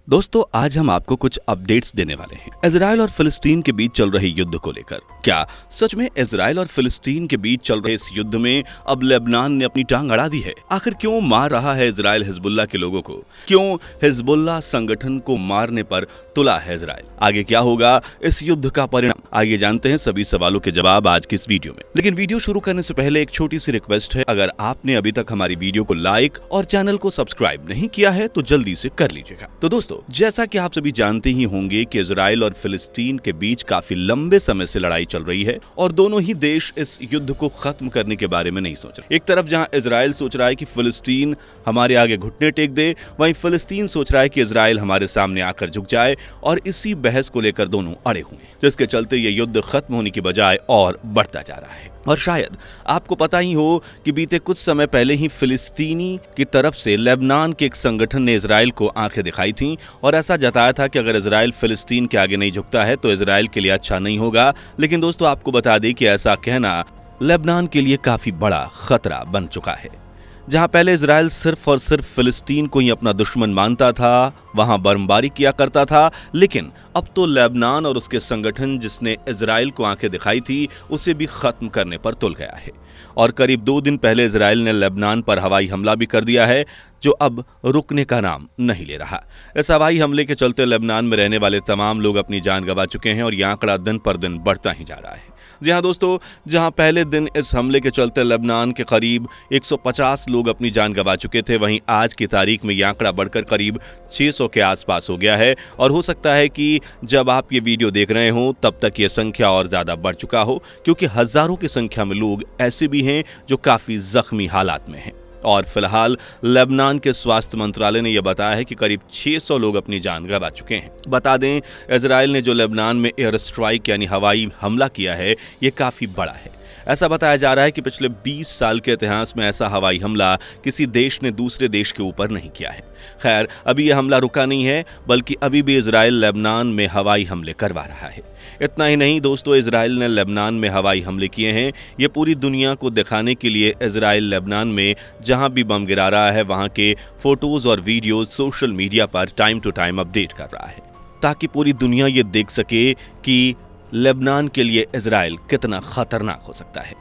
दोस्तों आज हम आपको कुछ अपडेट्स देने वाले हैं इजराइल और फिलिस्तीन के बीच चल रहे युद्ध को लेकर। क्या सच में इजराइल और फिलिस्तीन के बीच चल रहे इस युद्ध में अब लेबनान ने अपनी टांग अड़ा दी है? आखिर क्यों मार रहा है इजराइल हिजबुल्ला के लोगों को? क्यों हिजबुल्ला संगठन को मारने पर तुला है इजराइल? आगे क्या होगा इस युद्ध का परिणाम? आइए जानते हैं सभी सवालों के जवाब आज की इस वीडियो में। लेकिन वीडियो शुरू करने से पहले एक छोटी सी रिक्वेस्ट है, अगर आपने अभी तक हमारी वीडियो को लाइक और चैनल को सब्सक्राइब नहीं किया है तो जल्दी से कर लीजिएगा। तो दोस्तों जैसा कि आप सभी जानते ही होंगे कि इजराइल और फिलिस्तीन के बीच काफी लंबे समय से लड़ाई चल रही है और दोनों ही देश इस युद्ध को खत्म करने के बारे में नहीं सोच रहे। एक तरफ जहां इजराइल सोच रहा है कि फिलिस्तीन हमारे आगे घुटने टेक दे, वहीं फिलिस्तीन सोच रहा है कि इजराइल हमारे सामने आकर झुक जाए और इसी बहस को लेकर दोनों अड़े हुए हैं, जिसके चलते ये युद्ध खत्म होने की बजाय और बढ़ता जा रहा है। और शायद आपको पता ही हो कि बीते कुछ समय पहले ही फिलिस्तीनी की तरफ से लेबनान के एक संगठन ने इजराइल को आंखें दिखाई थीं और ऐसा जताया था कि अगर इजराइल फिलिस्तीन के आगे नहीं झुकता है तो इजराइल के लिए अच्छा नहीं होगा। लेकिन दोस्तों आपको बता दें कि ऐसा कहना लेबनान के लिए काफी बड़ा खतरा बन चुका है। जहां पहले इजराइल सिर्फ और सिर्फ फिलिस्तीन को ही अपना दुश्मन मानता था, वहां बमबारी किया करता था, लेकिन अब तो लेबनान और उसके संगठन जिसने इजराइल को आंखें दिखाई थी उसे भी खत्म करने पर तुल गया है। और करीब 2 दिन पहले इजराइल ने लेबनान पर हवाई हमला भी कर दिया है, जो अब रुकने का नाम नहीं ले रहा। इस हवाई हमले के चलते लेबनान में रहने वाले तमाम लोग अपनी जान गंवा चुके हैं और यह आंकड़ा दिन पर दिन बढ़ता ही जा रहा है। जी हाँ दोस्तों, जहां पहले दिन इस हमले के चलते लेबनान के करीब 150 लोग अपनी जान गंवा चुके थे, वहीं आज की तारीख में यह आंकड़ा बढ़कर करीब 600 के आसपास हो गया है। और हो सकता है कि जब आप ये वीडियो देख रहे हो तब तक ये संख्या और ज्यादा बढ़ चुका हो, क्योंकि हजारों की संख्या में लोग ऐसे भी हैं जो काफी जख्मी हालात में हैं। और फिलहाल लेबनान के स्वास्थ्य मंत्रालय ने यह बताया है कि करीब 600 लोग अपनी जान गंवा चुके हैं। बता दें, इजराइल ने जो लेबनान में एयर स्ट्राइक यानी हवाई हमला किया है, यह काफी बड़ा है। ऐसा बताया जा रहा है कि पिछले 20 साल के इतिहास में ऐसा हवाई हमला किसी देश ने दूसरे देश के ऊपर नहीं किया है। खैर, अभी यह हमला रुका नहीं है, बल्कि अभी भी इजराइल लेबनान में हवाई हमले करवा रहा है। इतना ही नहीं दोस्तों, इजराइल ने लेबनान में हवाई हमले किए हैं। ये पूरी दुनिया को दिखाने के लिए इजराइल लेबनान में जहां भी बम गिरा रहा है वहां के फोटोज और वीडियोज सोशल मीडिया पर टाइम टू टाइम अपडेट कर रहा है, ताकि पूरी दुनिया ये देख सके कि लेबनान के लिए इजराइल कितना खतरनाक हो सकता है।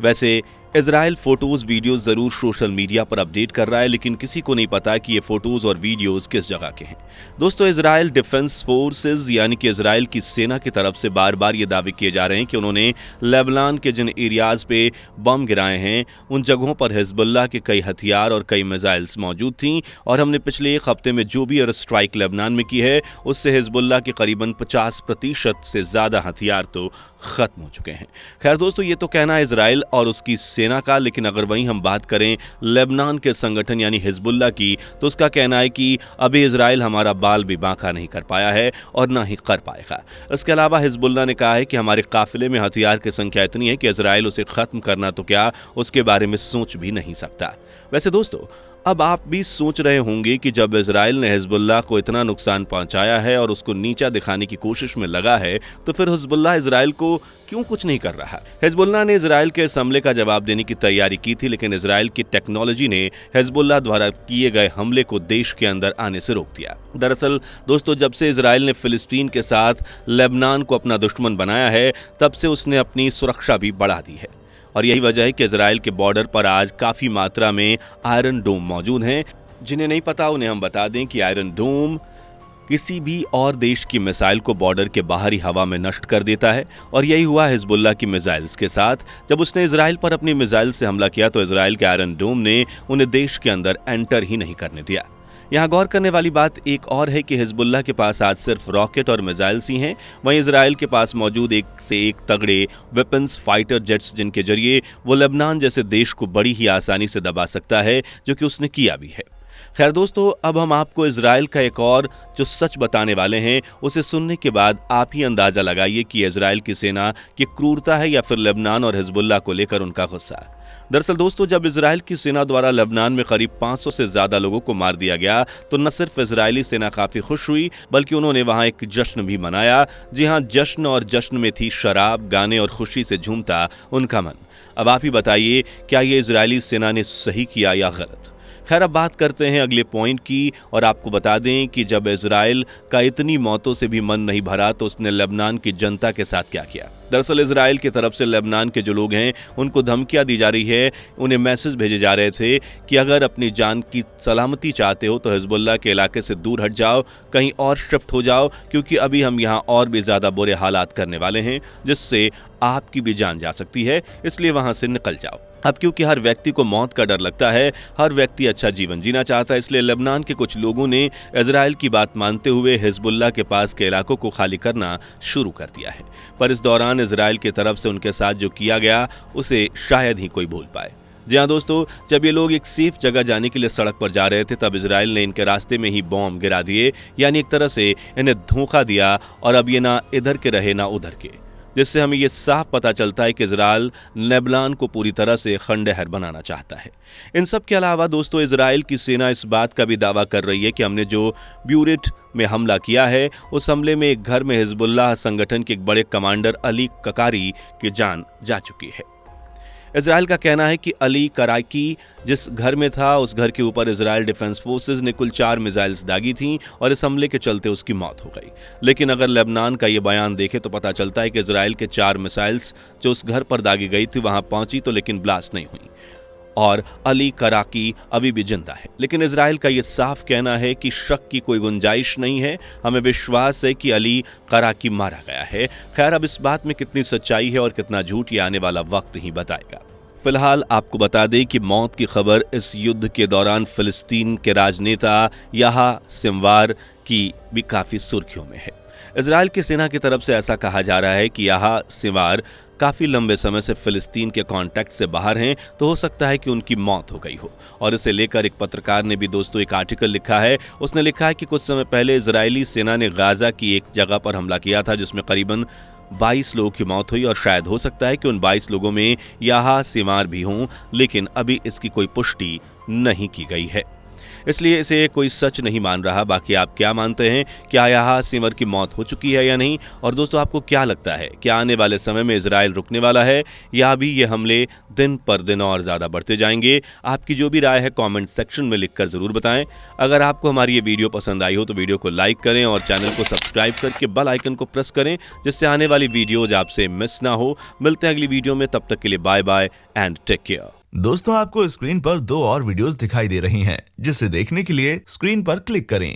वैसे इजराइल फोटोज वीडियोस जरूर सोशल मीडिया पर अपडेट कर रहा है, लेकिन किसी को नहीं पता कि ये फोटोज और वीडियोस किस जगह के हैं। दोस्तों इजराइल डिफेंस फोर्सेस यानी कि इजराइल की सेना की तरफ से बार बार ये दावे किए जा रहे हैं कि उन्होंने लेबनान के जिन एरियाज पे बम गिराए हैं उन जगहों पर हिजबुल्लाह के कई हथियार और कई मिसाइल्स मौजूद थीं, और हमने पिछले एक हफ्ते में जो भी एयर स्ट्राइक लेबनान में की है उससे हिजबुल्लाह के करीबन 50% से ज्यादा हथियार तो खत्म हो चुके हैं। खैर दोस्तों, ये तो कहना है इजराइल और उसकी सेना का, लेकिन अगर वहीं हम बात करें लेबनान के संगठन यानी हिजबुल्लाह की, तो उसका कहना है कि अभी इजराइल हमारा बाल भी बांका नहीं कर पाया है और ना ही कर पाएगा। इसके अलावा हिजबुल्लाह ने कहा है कि हमारे काफिले में हथियार की संख्या इतनी है कि इजराइल उसे खत्म करना तो क्या, उसके बारे में सोच भी नहीं सकता। वैसे दोस्तों, अब आप भी सोच रहे होंगे कि जब इजराइल ने हिजबुल्लाह को इतना नुकसान पहुंचाया है और उसको नीचा दिखाने की कोशिश में लगा है, तो फिर हिजबुल्लाह इजराइल को क्यों कुछ नहीं कर रहा? हिजबुल्लाह ने इजराइल के इस हमले का जवाब देने की तैयारी की थी, लेकिन इजराइल की टेक्नोलॉजी ने हिजबुल्लाह द्वारा किए गए हमले को देश के अंदर आने से रोक दिया। दरअसल दोस्तों, जब से इजराइल ने फिलिस्तीन के साथ लेबनान को अपना दुश्मन बनाया है, तब से उसने अपनी सुरक्षा भी बढ़ा दी है। और यही वजह है कि इजराइल के बॉर्डर पर आज काफी मात्रा में आयरन डोम मौजूद हैं। जिन्हें नहीं पता उन्हें हम बता दें कि आयरन डोम किसी भी और देश की मिसाइल को बॉर्डर के बाहरी हवा में नष्ट कर देता है, और यही हुआ हिजबुल्लाह की मिसाइल्स के साथ। जब उसने इजराइल पर अपनी मिसाइल से हमला किया तो इजराइल के आयरन डोम ने उन्हें देश के अंदर एंटर ही नहीं करने दिया। यहाँ गौर करने वाली बात एक और है कि हिजबुल्लाह के पास आज सिर्फ रॉकेट और मिसाइल्स ही हैं, वहीं इजराइल के पास मौजूद एक से एक तगड़े वेपन्स, फाइटर जेट्स, जिनके जरिए वो लेबनान जैसे देश को बड़ी ही आसानी से दबा सकता है, जो कि उसने किया भी है। खैर दोस्तों, अब हम आपको इजराइल का एक और जो सच बताने वाले हैं, उसे सुनने के बाद आप ही अंदाजा लगाइए कि इजराइल की सेना की क्रूरता है या फिर लेबनान और हिजबुल्लाह को लेकर उनका गुस्सा। दरअसल दोस्तों, जब इजराइल की सेना द्वारा लेबनान में करीब 500 से ज्यादा लोगों को मार दिया गया, तो न सिर्फ इजरायली सेना काफी खुश हुई, बल्कि उन्होंने वहां एक जश्न भी मनाया। जी हां, जश्न, और जश्न में थी शराब, गाने और खुशी से झूमता उनका मन। अब आप ही बताइए, क्या ये इजरायली सेना ने सही किया या गलत? खैर अब बात करते हैं अगले पॉइंट की और आपको बता दें कि जब इजराइल का इतनी मौतों से भी मन नहीं भरा तो उसने लेबनान की जनता के साथ क्या किया। दरअसल इजराइल की तरफ से लेबनान के जो लोग हैं उनको धमकियां दी जा रही है, उन्हें मैसेज भेजे जा रहे थे कि अगर अपनी जान की सलामती चाहते हो तो हिजबुल्लाह के इलाके से दूर हट जाओ, कहीं और शिफ्ट हो जाओ, क्योंकि अभी हम यहाँ और भी ज्यादा बुरे हालात करने वाले हैं जिससे आपकी भी जान जा सकती है, इसलिए वहां से निकल जाओ। अब क्योंकि हर व्यक्ति को मौत का डर लगता है, हर व्यक्ति अच्छा जीवन जीना चाहता है, इसलिए लेबनान के कुछ लोगों ने इजराइल की बात मानते हुए हिजबुल्लाह के पास के इलाकों को खाली करना शुरू कर दिया है। पर इस दौरान इजराइल की तरफ से उनके साथ जो किया गया उसे शायद ही कोई भूल पाए। जी हाँ दोस्तों, जब ये लोग एक सेफ जगह जाने के लिए सड़क पर जा रहे थे तब इजराइल ने इनके रास्ते में ही बॉम्ब गिरा दिए, यानी एक तरह से इन्हें धोखा दिया और अब ये ना इधर के रहे ना उधर के, जिससे हमें ये साफ पता चलता है कि इजराइल लेबनान को पूरी तरह से खंडहर बनाना चाहता है। इन सब के अलावा दोस्तों इजराइल की सेना इस बात का भी दावा कर रही है कि हमने जो ब्यूरेट में हमला किया है उस हमले में एक घर में हिजबुल्लाह संगठन के एक बड़े कमांडर अली ककारी की जान जा चुकी है। इजराइल का कहना है कि अली कराकी जिस घर में था उस घर के ऊपर इजराइल डिफेंस फोर्सेज ने कुल 4 मिसाइल्स दागी थीं और इस हमले के चलते उसकी मौत हो गई। लेकिन अगर लेबनान का ये बयान देखें तो पता चलता है कि इजराइल के 4 मिसाइल्स जो उस घर पर दागी गई थी वहां पहुंची तो लेकिन ब्लास्ट नहीं हुई और अली कराकी अभी भी जिंदा है। लेकिन इजराइल का ये साफ कहना है कि शक की कोई गुंजाइश नहीं है, हमें विश्वास है कि अली कराकी मारा गया है। खैर अब इस बात में कितनी सच्चाई है और कितना झूठ ये आने वाला वक्त ही बताएगा। फिलहाल आपको बता दें कि मौत की खबर इस युद्ध के दौरान फिलिस्तीन के राजनेता याह्या सिंवार की भी काफी सुर्खियों में है। इजराइल की सेना की तरफ से ऐसा कहा जा रहा है कि याह्या सिंवार काफी लंबे समय से फिलिस्तीन के कांटेक्ट से बाहर हैं, तो हो सकता है कि उनकी मौत हो गई हो। और इसे लेकर एक पत्रकार ने भी दोस्तों एक आर्टिकल लिखा है। उसने लिखा है कि कुछ समय पहले इजरायली सेना ने गाजा की एक जगह पर हमला किया था जिसमें करीबन 22 लोगों की मौत हुई और शायद हो सकता है कि उन 22 लोगों में याह्या सिंवार भी हों, लेकिन अभी इसकी कोई पुष्टि नहीं की गई है, इसलिए इसे कोई सच नहीं मान रहा। बाकी आप क्या मानते हैं, क्या याह्या सिंवार की मौत हो चुकी है या नहीं? और दोस्तों आपको क्या लगता है, क्या आने वाले समय में इजराइल रुकने वाला है या भी ये हमले दिन पर दिन और ज्यादा बढ़ते जाएंगे? आपकी जो भी राय है कमेंट सेक्शन में लिखकर जरूर बताएं। अगर आपको हमारी ये वीडियो पसंद आई हो तो वीडियो को लाइक करें और चैनल को सब्सक्राइब करके बेल आइकन को प्रेस करें जिससे आने वाली वीडियोज आपसे मिस ना हो। मिलते हैं अगली वीडियो में, तब तक के लिए bye bye and take care. दोस्तों आपको स्क्रीन पर 2 और वीडियोस दिखाई दे रही हैं, जिसे देखने के लिए स्क्रीन पर क्लिक करें।